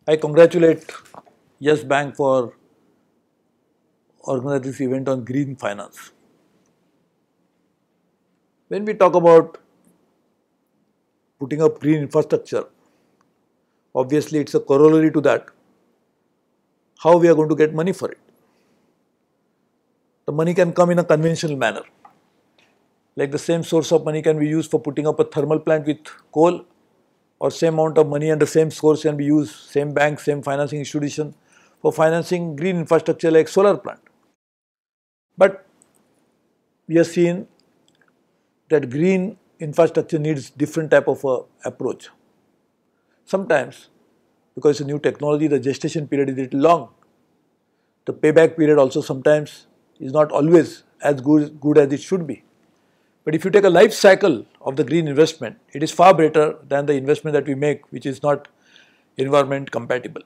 I congratulate Yes Bank for organizing this event on green finance. When we talk about putting up green infrastructure, obviously it's a corollary to that, how we are going to get money for it. The money can come in a conventional manner. Like the same source of money can be used for putting up a thermal plant with coal, or same amount of money and the same source can be used, same bank, same financing institution, for financing green infrastructure like solar plant. But we have seen that green infrastructure needs different type of approach. Sometimes, because it's a new technology, the gestation period is a little long. The payback period also sometimes is not always as good as it should be. But if you take a life cycle of the green investment, it is far better than the investment that we make, which is not environment compatible.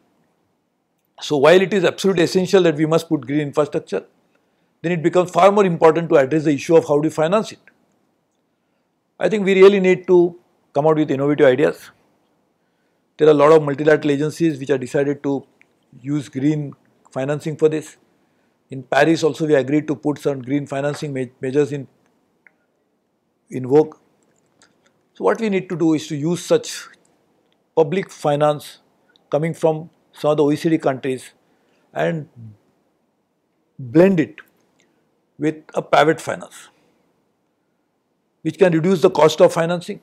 So while it is absolutely essential that we must put green infrastructure, then it becomes far more important to address the issue of how to finance it. I think we really need to come out with innovative ideas. There are a lot of multilateral agencies which are decided to use green financing for this. In Paris also we agreed to put some green financing measures in vogue. So what we need to do is to use such public finance coming from some of the OECD countries and blend it with a private finance, which can reduce the cost of financing,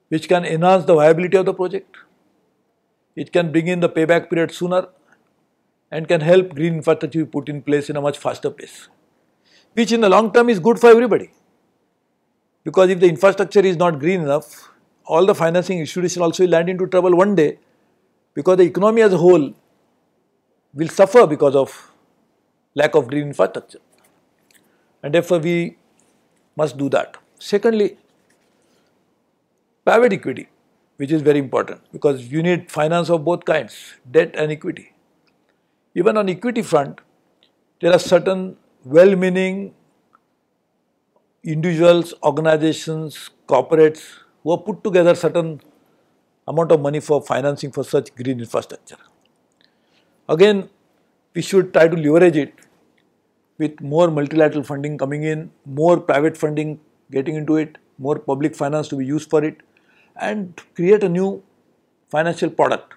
which can enhance the viability of the project, it can bring in the payback period sooner, and can help green infrastructure be put in place in a much faster pace, which in the long term is good for everybody. Because if the infrastructure is not green enough, all the financing institutions also will land into trouble one day, because the economy as a whole will suffer because of lack of green infrastructure. And therefore we must do that. Secondly, private equity, which is very important, because you need finance of both kinds, debt and equity. Even on equity front, there are certain well-meaning individuals, organizations, corporates who have put together certain amount of money for financing for such green infrastructure. Again, we should try to leverage it with more multilateral funding coming in, more private funding getting into it, more public finance to be used for it, and create a new financial product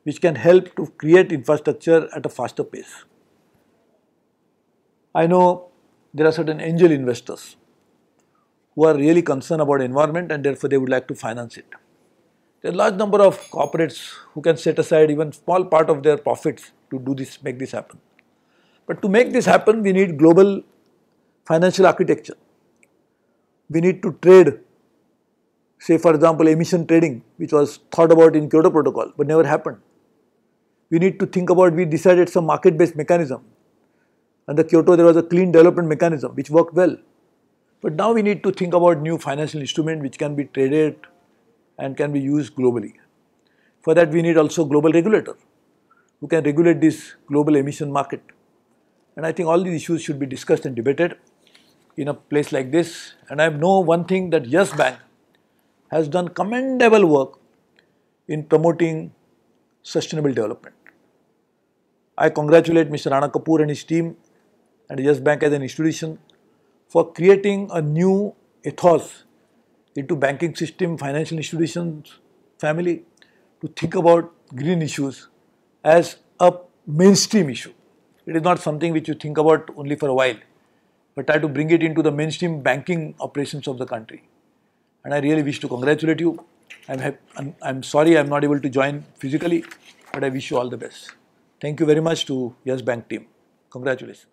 which can help to create infrastructure at a faster pace. I know there are certain angel investors who are really concerned about environment and therefore they would like to finance it. There are a large number of corporates who can set aside even small part of their profits to do this, make this happen. But to make this happen, we need global financial architecture. We need to trade, say for example, emission trading, which was thought about in Kyoto Protocol but never happened. We need to think about, we decided some market-based mechanism. And the Kyoto, there was a clean development mechanism which worked well. But now we need to think about new financial instrument which can be traded and can be used globally. For that we need also global regulator who can regulate this global emission market. And I think all these issues should be discussed and debated in a place like this. And I know one thing, that Yes Bank has done commendable work in promoting sustainable development. I congratulate Mr. Rana Kapoor and his team and Yes Bank as an institution for creating a new ethos into banking system, financial institutions, family, to think about green issues as a mainstream issue. It is not something which you think about only for a while, but try to bring it into the mainstream banking operations of the country. And I really wish to congratulate you. I'm sorry I'm not able to join physically, but I wish you all the best. Thank you very much to Yes Bank team. Congratulations.